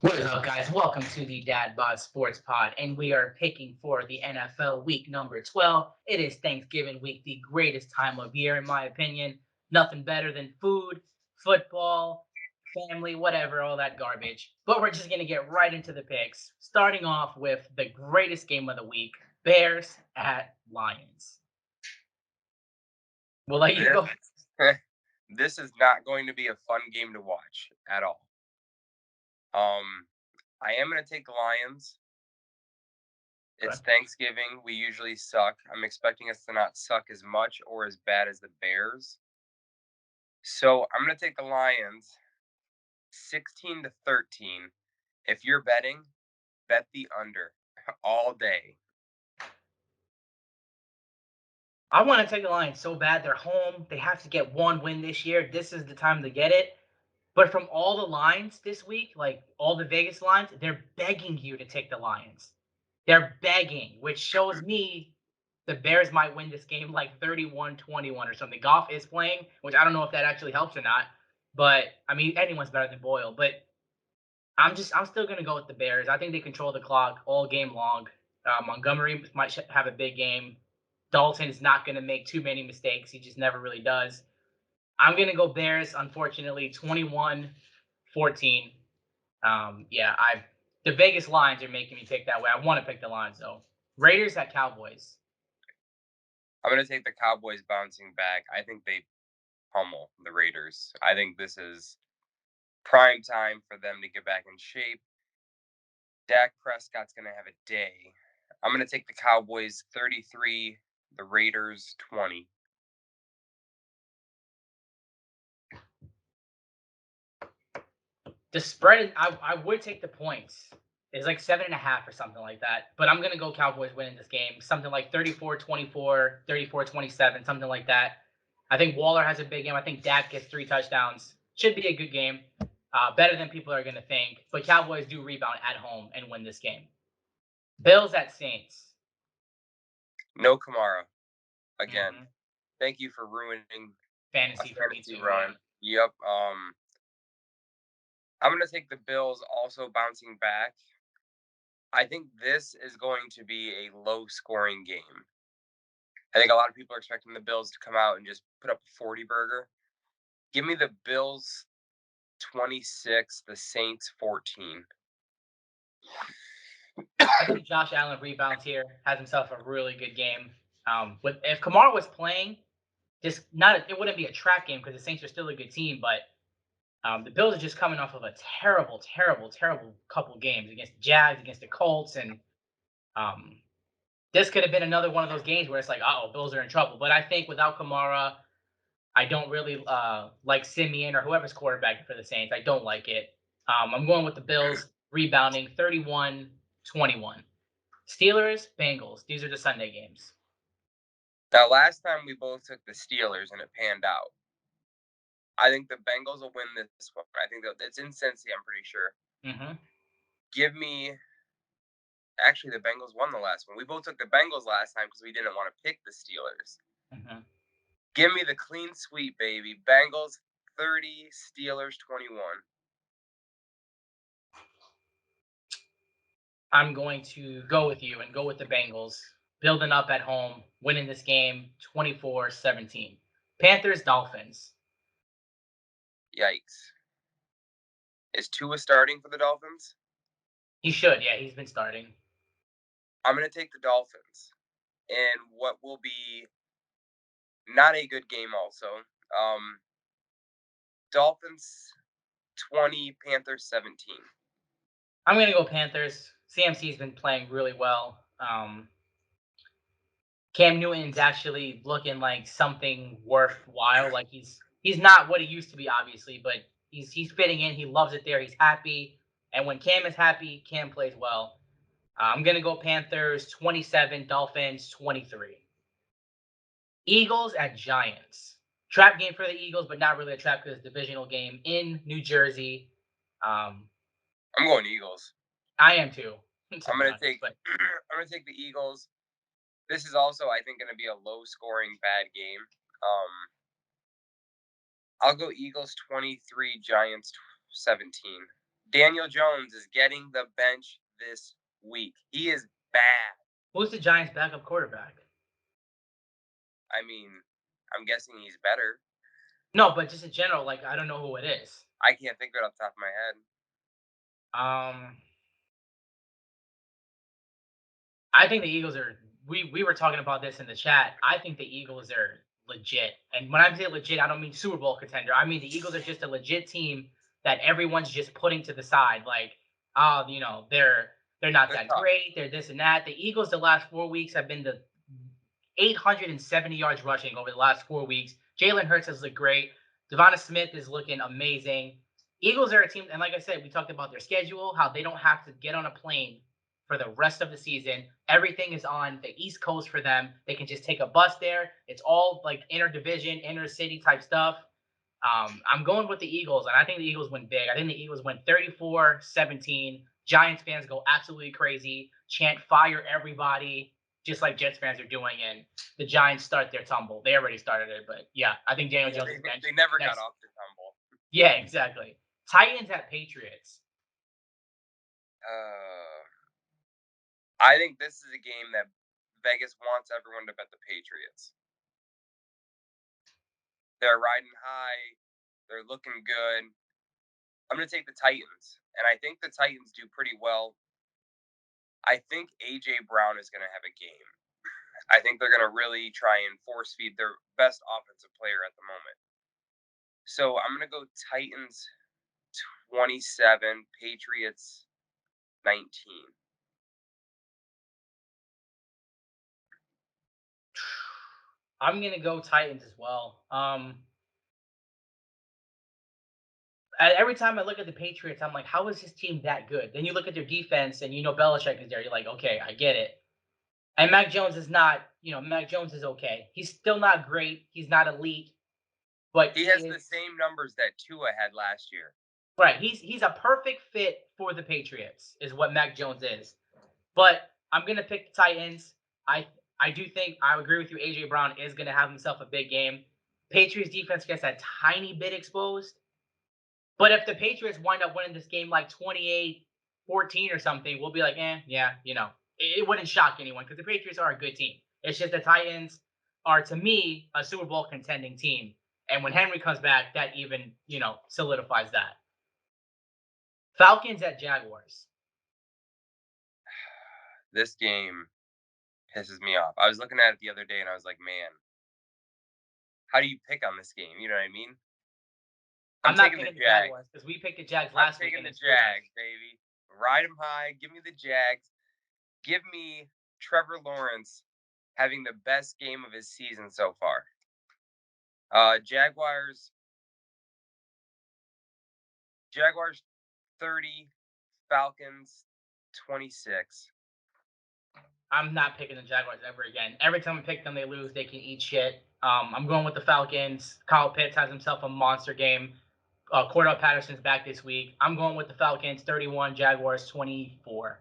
What is up, guys? Welcome to the Dad Bod Sports Pod, and we are picking for the NFL week number 12. It is Thanksgiving week, the greatest time of year, in my opinion. Nothing better than food, football, family, whatever, all that garbage. But we're just going to get right into the picks, starting off with the greatest game of the week, Bears at Lions. We'll let you This go. this is not going to be a fun game to watch at all. I am going to take the Lions. It's Thanksgiving. We usually suck. I'm expecting us to not suck as much or as bad as the Bears. So I'm going to take the Lions 16-13. If you're betting, bet the under all day. I want to take the Lions so bad. They're home. They have to get one win this year. This is the time to get it. But from all the lines this week, like all the Vegas lines, they're begging you to take the Lions. They're begging, which shows me the Bears might win this game like 31-21 or something. Goff is playing, which I don't know if that actually helps or not. But I mean, anyone's better than Boyle. But I'm still gonna go with the Bears. I think they control the clock all game long. Montgomery might have a big game. Dalton is not gonna make too many mistakes. He just never really does. I'm gonna go Bears. Unfortunately, 21-14. Yeah, I the Vegas lines are making me pick that way. I want to pick the lines though. Raiders at Cowboys. I'm going to take the Cowboys bouncing back. I think they pummel the Raiders. I think this is prime time for them to get back in shape. Dak Prescott's going to have a day. I'm going to take the Cowboys 33, the Raiders 20. The spread, I would take the points. It's like 7.5 or something like that. But I'm gonna go Cowboys winning this game. Something like 34-24, 34-27, something like that. I think Waller has a big game. I think Dak gets 3 touchdowns. Should be a good game. Better than people are gonna think. But Cowboys do rebound at home and win this game. Bills at Saints. No Kamara. Again, Mm-hmm. thank you for ruining a Fantasy for me fantasy too. Yeah. run. Yep. I'm going to take the Bills also bouncing back. I think this is going to be a low scoring game. I think a lot of people are expecting the Bills to come out and just put up a 40 burger. Give me the Bills 26, the Saints 14. I think Josh Allen rebounds here, has himself a really good game. With if Kamara was playing, just not it wouldn't be a trap game because the Saints are still a good team, but the Bills are just coming off of a terrible, terrible, terrible couple games against the Jags, against the Colts, and um, this could have been another one of those games where it's like, oh, Bills are in trouble. But I think without Kamara, I don't really like Simeon or whoever's quarterback for the Saints. I don't like it. I'm going with the Bills rebounding 31-21. Steelers, Bengals. These are the Sunday games. Now, last time we both took the Steelers and it panned out. I think the Bengals will win this one. I think that it's in Cincy, I'm pretty sure. Mm-hmm. Give me. Actually, the Bengals won the last one. We both took the Bengals last time because we didn't want to pick the Steelers. Mm-hmm. Give me the clean sweep, baby. Bengals 30, Steelers 21. I'm going to go with you and go with the Bengals, building up at home, winning this game 24-17. Panthers, Dolphins. Yikes. Is Tua starting for the Dolphins? He should, yeah, he's been starting. I'm going to take the Dolphins in what will be not a good game, also. Dolphins 20, Panthers 17. I'm going to go Panthers. CMC's been playing really well. Cam Newton's actually looking like something worthwhile. Like he's not what he used to be, obviously, but he's fitting in. He loves it there. He's happy, and when Cam is happy, Cam plays well. I'm gonna go Panthers 27, Dolphins 23. Eagles at Giants. Trap game for the Eagles, but not really a trap because it's a divisional game in New Jersey. Um, I'm going Eagles. I am too, to I'm be going to honest. take But I'm going to take the Eagles. This is also, I think, going to be a low scoring bad game. Um, I'll go Eagles 23, Giants 17. Daniel Jones is getting the bench this week. He is bad. Who's the Giants' backup quarterback? I mean, I'm guessing he's better. No, but just in general, like I don't know who it is. I can't think of it off the top of my head. Um, I think the Eagles are. We were talking about this in the chat. I think the Eagles are legit, and when I say legit, I don't mean Super Bowl contender. I mean the Eagles are just a legit team that everyone's just putting to the side. Like, they're not They're that tough. great. They're this and that. The Eagles the last 4 weeks have been the 870 yards rushing over the last 4 weeks. Jalen Hurts has looked great. Devonta Smith is looking amazing. Eagles are a team, and like I said, we talked about their schedule, how they don't have to get on a plane for the rest of the season. Everything is on the East Coast for them. They can just take a bus there. It's all like interdivision, inner city type stuff. I'm going with the Eagles, and I think the Eagles win big. I think the Eagles win 34-17. Giants fans go absolutely crazy, chant fire everybody, just like Jets fans are doing, and the Giants start their tumble. They already started it, but yeah, I think Daniel Yeah, Jones is benched they never got next. off the tumble. Yeah, exactly. Titans at Patriots. Uh, I think this is a game that Vegas wants everyone to bet the Patriots. They're riding high. They're looking good. I'm going to take the Titans, and I think the Titans do pretty well. I think A.J. Brown is going to have a game. I think they're going to really try and force feed their best offensive player at the moment. So I'm going to go Titans 27, Patriots 19. I'm gonna go Titans as well. Every time I look at the Patriots, I'm like, how is this team that good? Then you look at their defense, and you know Belichick is there. You're like, okay, I get it. And Mac Jones is not, Mac Jones is okay. He's still not great. He's not elite, but He he has the is same numbers that Tua had last year. right. He's a perfect fit for the Patriots, is what Mac Jones is. But I'm gonna pick the Titans. I I do think I agree with you. AJ Brown is gonna have himself a big game. Patriots defense gets a tiny bit exposed. But if the Patriots wind up winning this game like 28-14 or something, we'll be like, yeah, it wouldn't shock anyone because the Patriots are a good team. It's just the Titans are, to me, a Super Bowl contending team. And when Henry comes back, that even, solidifies that. Falcons at Jaguars. This game pisses me off. I was looking at it the other day and I was like, man, how do you pick on this game? You know what I mean? I'm I'm not taking the picking the Jags. Jaguars because we picked the Jags I'm last week taking and the they screwed us. Jags, baby. Ride them high. Give me the Jags. Give me Trevor Lawrence having the best game of his season so far. Jaguars 30, Falcons 26. I'm not picking the Jaguars ever again. Every time I pick them, they lose. They can eat shit. I'm going with the Falcons. Kyle Pitts has himself a monster game. Cordell Patterson's back this week. I'm going with the Falcons 31, Jaguars 24.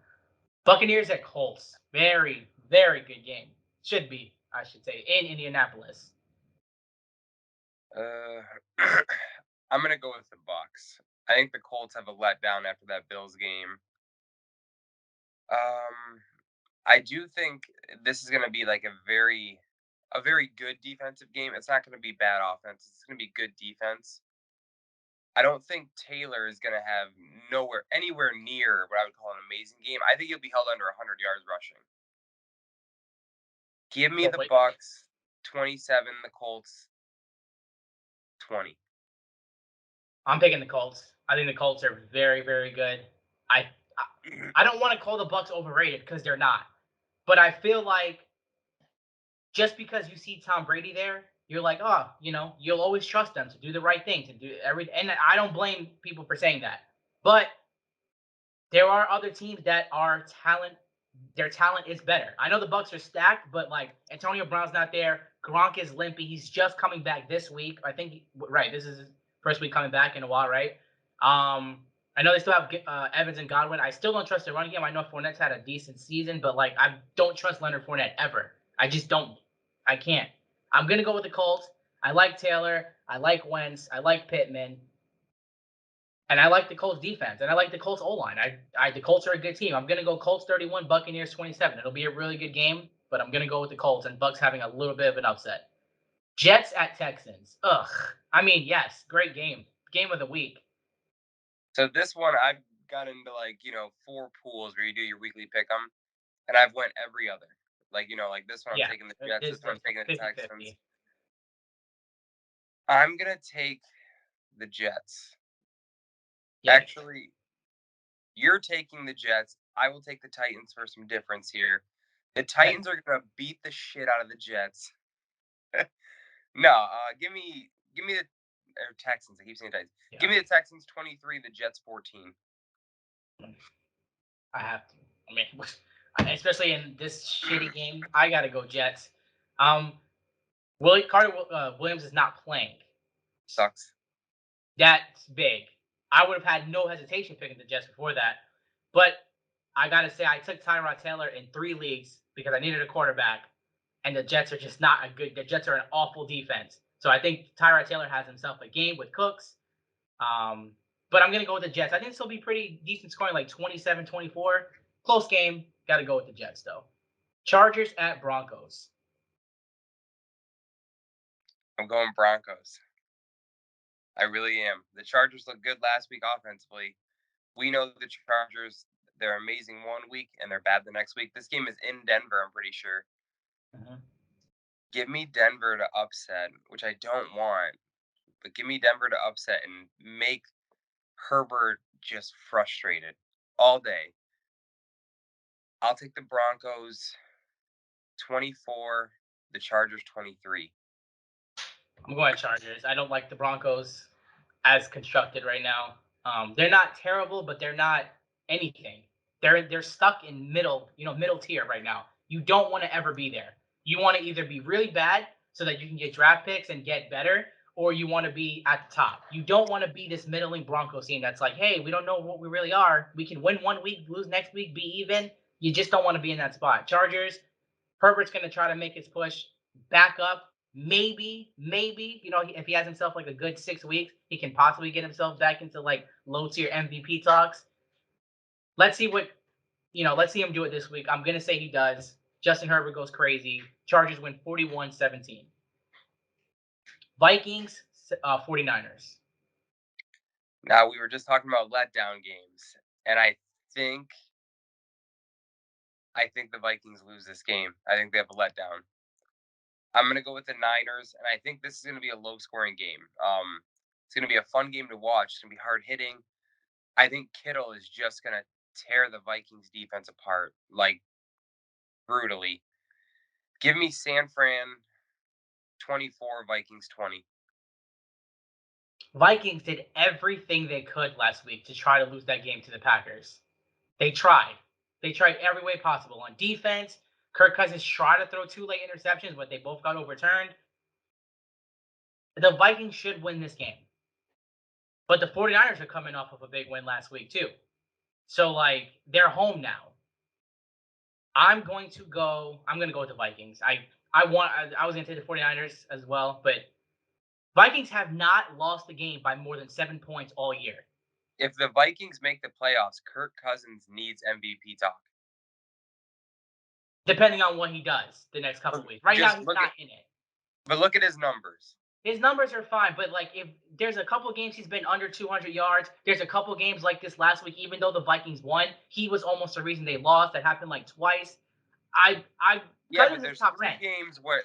Buccaneers at Colts. Very, very good game. Should be, I should say, in Indianapolis. Uh, I'm gonna go with the Bucks. I think the Colts have a letdown after that Bills game. I do think this is gonna be like a very good defensive game. It's not gonna be bad offense. It's gonna be good defense. I don't think Taylor is gonna have anywhere near what I would call an amazing game. I think he'll be held under 100 yards rushing. Give me Well, the wait, Bucks 27, the Colts 20. I'm picking the Colts. I think the Colts are very, very good. I I, I don't want to call the Bucks overrated because they're not, but I feel like just because you see Tom Brady there, you're like, oh, you'll always trust them to do the right thing, to do everything. And I don't blame people for saying that. But there are other teams that are talent. Their talent is better. I know the Bucks are stacked, but like Antonio Brown's not there. Gronk is limpy. He's just coming back this week. I think right. This is his first week coming back in a while, right? I know they still have Evans and Godwin. I still don't trust their running game. I know Fournette's had a decent season, but like I don't trust Leonard Fournette ever. I just don't. I can't. I'm gonna go with the Colts. I like Taylor. I like Wentz. I like Pittman. And I like the Colts defense, and I like the Colts O line. The Colts are a good team. I'm gonna go Colts 31, Buccaneers 27. It'll be a really good game, but I'm gonna go with the Colts and Bucks having a little bit of an upset. Jets at Texans. Ugh. I mean, yes, great game, game of the week. So this one I've got into like, 4 pools where you do your weekly pick 'em, and I've went every other. Like, like this one I'm Yeah, taking the Jets, this one I'm this taking the 50 Texans. 50. I'm gonna take the Jets. Yikes. Actually, you're taking the Jets. I will take the Titans for some difference here. The Okay. Titans are gonna beat the shit out of the Jets. No, give me the or Texans. I keep saying Titans. Give Yeah, me the Texans 23, the Jets 14. I have to. I mean, especially in this shitty game, I gotta go Jets. Um, Carter Williams is not playing. Sucks. That's big. I would have had no hesitation picking the Jets before that. But I got to say, I took Tyrod Taylor in 3 leagues because I needed a quarterback. And the Jets are just not a good, the Jets are an awful defense. So I think Tyrod Taylor has himself a game with Cooks. Um, but I'm going to go with the Jets. I think this will be pretty decent scoring, like 27-24. Close game. Got to go with the Jets, though. Chargers at Broncos. I'm going Broncos. I really am. The Chargers looked good last week offensively. We know the Chargers, they're amazing one week and they're bad the next week. This game is in Denver, I'm pretty sure. Mhm. Give me Denver to upset, which I don't want, but give me Denver to upset and make Herbert just frustrated all day. I'll take the Broncos 24, the Chargers 23. I'm going Chargers. I don't like the Broncos as constructed right now. They're not terrible, but they're not anything. They're stuck in middle, middle tier right now. You don't want to ever be there. You want to either be really bad so that you can get draft picks and get better, or you want to be at the top. You don't want to be this middling Broncos team that's like, hey, we don't know what we really are. We can win one week, lose next week, be even. You just don't want to be in that spot. Chargers, Herbert's going to try to make his push back up. Maybe, if he has himself like a good 6 weeks, he can possibly get himself back into like low tier MVP talks. Let's see let's see him do it this week. I'm going to say he does. Justin Herbert goes crazy. Chargers win 41-17. Vikings, 49ers. Now, we were just talking about letdown games, and think I think the Vikings lose this game. I think they have a letdown. I'm going to go with the Niners, and I think this is going to be a low scoring game. It's going to be a fun game to watch. It's going to be hard hitting. I think Kittle is just going to tear the Vikings defense apart, like brutally. Give me San Fran 24, Vikings 20. Vikings did everything they could last week to try to lose that game to the Packers. They tried. They tried every way possible. On defense, Kirk Cousins tried to throw 2 late interceptions, but they both got overturned. The Vikings should win this game. But the 49ers are coming off of a big win last week, too. So, like, they're home now. I'm going to go with the Vikings. I was going to take the 49ers as well, but Vikings have not lost the game by more than 7 points all year, If the Vikings make the playoffs, Kirk Cousins needs MVP talk. depending on what he does the next couple of weeks. Right now, Just he's not in it. look at his numbers. His numbers are fine, but like if there's a couple games he's been under 200 yards, there's a couple games like this last week. Even though the Vikings won, he was almost the reason they lost. That happened like twice. I Yeah, but Cousins is top 10.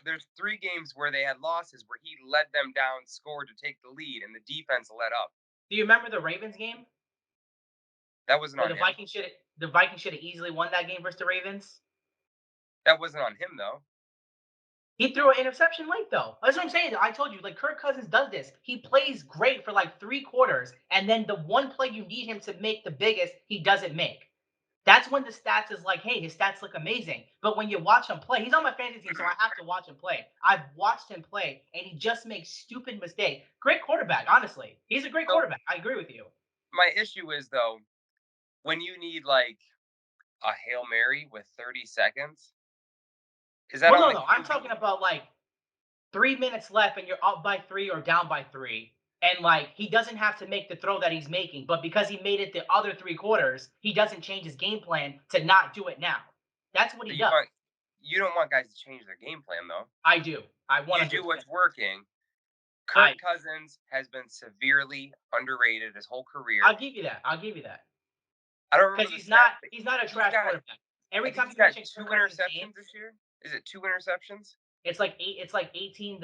there's 3 games where they had losses where he led them down, scored to take the lead, and the defense let up. Do you remember the Ravens game That wasn't where on him. The Vikings should have easily won that game versus the Ravens? That wasn't on him though. He threw an interception late though. That's what I'm saying. I told you, like Kirk Cousins does this. He plays great for like 3 quarters, and then the one play you need him to make the biggest, he doesn't make. That's when the stats is like, hey, his stats look amazing. But when you watch him play, he's on my fantasy team, so I have to watch him play. I've watched him play, and he just makes stupid mistakes. Great quarterback, honestly. He's a great So quarterback. I agree with you. my issue is though, when you need like a Hail Mary with 30 seconds, is that Well, on no, the no. I'm QB? talking about like 3 minutes left, and you're up by 3 or down by 3. and like he doesn't have to make the throw that he's making, but because he made it the other 3 quarters, he doesn't change his game plan to not do it now. That's what he You does. want you don't want guys to change their game plan though. I do. I You do 100%. what's working. I Kirk Cousins has been severely underrated his whole career. I'll give you that. I'll give you that. I don't Because remember the stats, but he's not a he's trash got quarterback. Every I think time he's you got mention 2 Kirk Cousins' name, interceptions this year. Is it 2 interceptions? it's like 18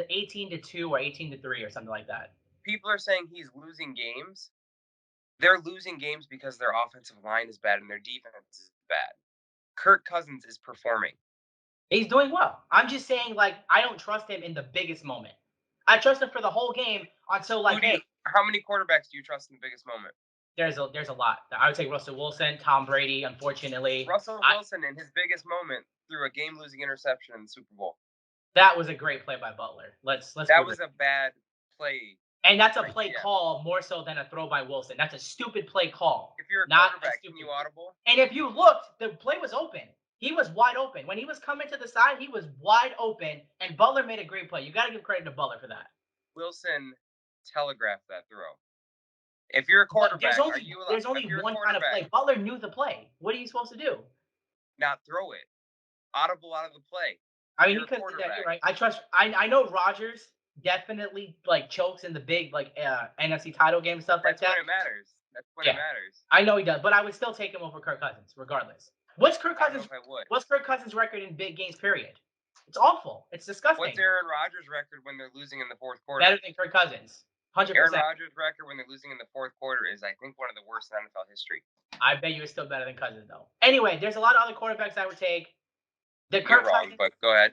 to 2 or 18 to 3 or something like that. People are saying he's losing games. They're losing games because their offensive line is bad and their defense is bad. Kirk Cousins is performing. He's doing well. I'm just saying, like, I don't trust him in the biggest moment. I trust him for the whole game until like, Who do you hey, how many quarterbacks do you trust in the biggest moment? there's a lot. I would take Russell Wilson, Tom Brady. Unfortunately, Russell Wilson in his biggest moment threw a game-losing interception in the Super Bowl. that was a great play by Butler. Let's be That real. was a bad play. And that's a Like, play yeah. call more so than a throw by Wilson. That's a stupid play call, If you're a not a quarterback, can stupid. you audible? And if you looked, the play was open. He was wide open. When he was coming to the side, he was wide open, and Butler made a great play. You got to give credit to Butler for that. Wilson telegraphed that throw. If you're a But quarterback, are you allowed there's if only you're a one kind of quarterback, play. Butler knew the play. What are you supposed to do? not throw it? Audible out of the play. I mean, You're he a could have did that. You're quarterback. right. I know Rodgers definitely like chokes in the big like NFC title game and stuff like That's when that. it matters. That's when it Yeah, matters. I know he does, but I would still take him over Kirk Cousins regardless. I don't know if I would. What's Kirk Cousins' record in big games? Period. It's awful. It's What's disgusting. Aaron Rodgers' record when they're losing in the fourth quarter? Better than Kirk Cousins. Hundred Aaron percent. Rodgers' record when they're losing in the fourth quarter is, I think, one of the worst in NFL history. I bet you it's still better than Cousins though. Anyway, there's a lot of other quarterbacks I would take. The You're Kirk wrong, Cousins, but go ahead.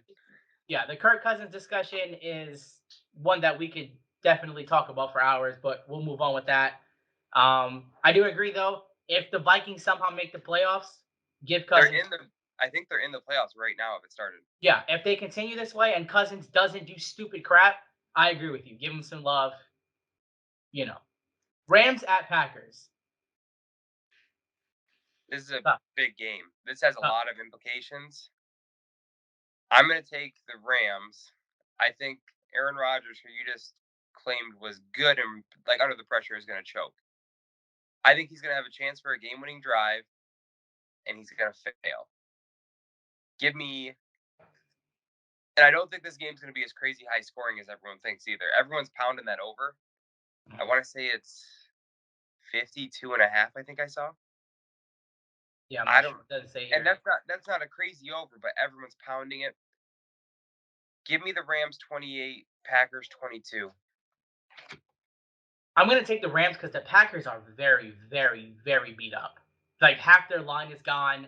yeah, the Kirk Cousins discussion is one that we could definitely talk about for hours, but we'll move on with that. I do agree though. If the Vikings somehow make the playoffs, give They're Cousins. in the. I think they're in the playoffs right now. If it started, Yeah, if they continue this way and Cousins doesn't do stupid crap, I agree with you. Give him some love. You know, Rams at Packers. this is a Tough, big game. This has a tough. lot of implications. I'm going to take the Rams. I think Aaron Rodgers, who you just claimed was good and like under the pressure, is going to choke. I think he's going to have a chance for a game-winning drive, and he's going to fail. Give me, and I don't think this game's going to be as crazy high scoring as everyone thinks either. Everyone's pounding that over. I want to say it's 52.5. I think I saw. Yeah, I'm I not don't, sure. It doesn't say and here. that's not a crazy over, but everyone's pounding it. Give me the Rams 28, Packers 22. I'm gonna take the Rams because the Packers are very, very, very beat up. Like half their line is gone.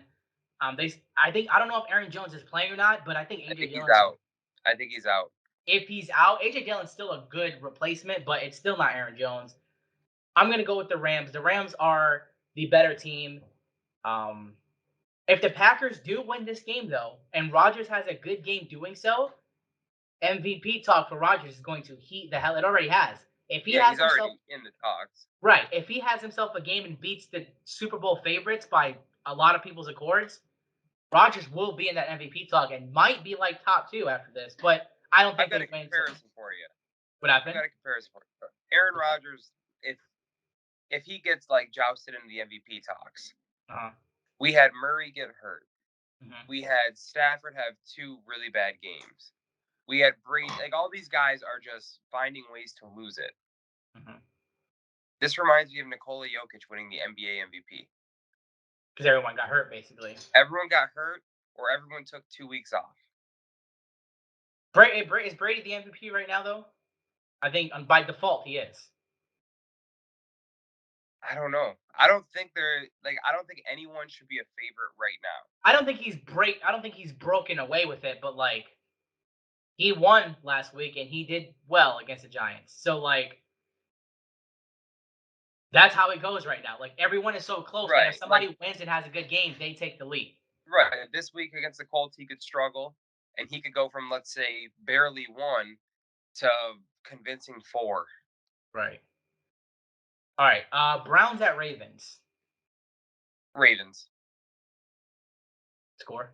I don't know if Aaron Jones is playing or not, but I think I AJ think he's Dillon's. out. I think he's out. If he's out, AJ Dillon's still a good replacement, but it's still not Aaron Jones. I'm gonna go with the Rams. The Rams are the better team. Um, if the Packers do win this game though, and Rodgers has a good game doing so, MVP talk for Rodgers is going to heat the hell. It already has. If he Yeah, has he's himself already in the talks. right, if he has himself a game and beats the Super Bowl favorites by a lot of people's accords, Rodgers will be in that MVP talk and might be like top two after this. But I don't I've think got they a win. So comparison for you. what I've happened? got a comparison for you. Aaron Rodgers, if he gets like jousted into the MVP talks, Uh-huh. we had Murray get hurt. Hmm. We had Stafford have 2 really bad games. We had Brady. Like all these guys are just finding ways to lose it. Hmm. This reminds me of Nikola Jokic winning the NBA MVP. Because everyone got hurt basically. Everyone got hurt, or everyone took 2 weeks off. Is Brady the MVP right now though? I think by default he is. I don't know. I don't think they're like. I don't think anyone should be a favorite right now. I don't think he's broken away with it, but like he won last week and he did well against the Giants. So like that's how it goes right now. Like everyone is so close that if Right. Like somebody wins and has a good game, they take the lead. right. This week against the Colts, he could struggle, and he could go from let's say barely 1 to convincing 4. Right. All right. Browns at Ravens. Ravens Score.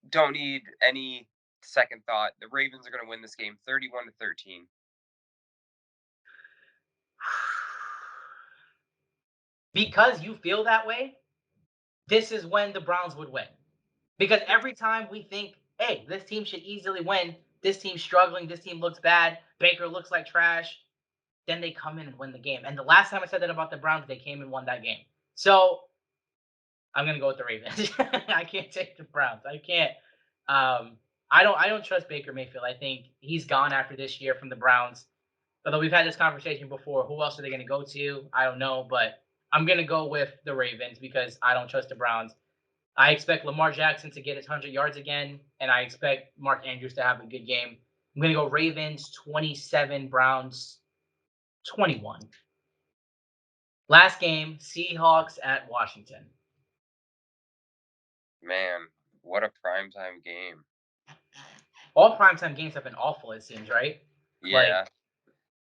don't need any second thought. The Ravens are going to win this game 31-13. Because you feel that way, this is when the Browns would win. Because every time we think, hey, this team should easily win, this team's struggling, this team looks bad, Baker looks like trash, then they come in and win the game. And the last time I said that about the Browns, they came and won that game. So I'm gonna go with the Ravens. I can't take the Browns. I can't. Um, I don't trust Baker Mayfield. I think he's gone after this year from the Browns. Although we've had this conversation before, who else are they gonna go to? I don't know, but I'm gonna go with the Ravens because I don't trust the Browns. I expect Lamar Jackson to get his 100 yards again, and I expect Mark Andrews to have a good game. I'm gonna go Ravens 27, Browns 21. Last game, Seahawks at Washington. Man, what a primetime game. All primetime games have been awful, it seems, right? Like, Yeah.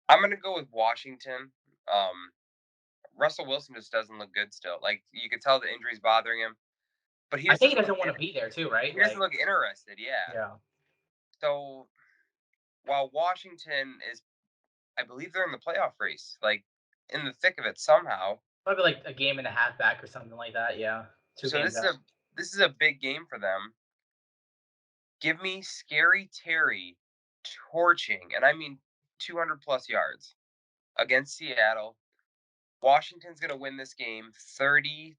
I'm gonna go with Washington. Um, Russell Wilson just doesn't look good still. Like you could tell the injury's bothering him, but he I just think he doesn't look doesn't want to be there too, right? he doesn't Like, look interested. Yeah. yeah, So while Washington is, I believe they're in the playoff race, like in the thick of it somehow. probably like a game and a half back or something like that. Yeah, two So games out. this is a big game for them. Give me Scary Terry torching, and I mean 200 plus yards against Seattle. Washington's going to win this game 30-22.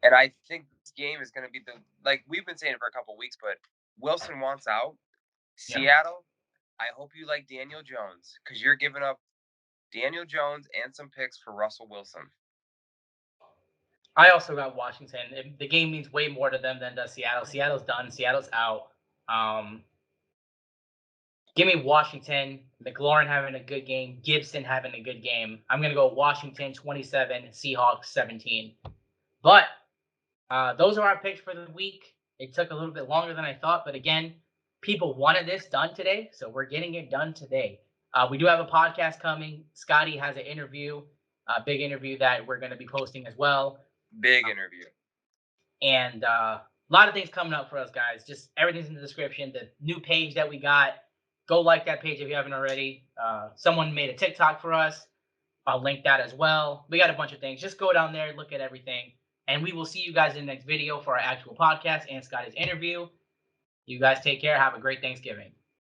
And I think this game is going to be the, like we've been saying it for a couple weeks, but Wilson wants out. Yeah, Seattle, I hope you like Daniel Jones because you're giving up Daniel Jones and some picks for Russell Wilson. I also got Washington. The game means way more to them than does Seattle. Seattle's done. Seattle's out. Um, Give me Washington. McLaurin having a good game. Gibson having a good game. I'm going to go Washington 27, Seahawks 17. But those are our picks for the week. It took a little bit longer than I thought, but again, people wanted this done today, so we're getting it done today. We do have a podcast coming. Scotty has an interview, a big interview that we're going to be posting as well. Big interview. And a lot of things coming up for us, guys. Just everything's in the description. The new page that we got, go like that page if you haven't already. Someone made a TikTok for us. I'll link that as well. We got a bunch of things. Just go down there, look at everything. And we will see you guys in the next video for our actual podcast and Scotty's interview. You guys take care. Have a great Thanksgiving.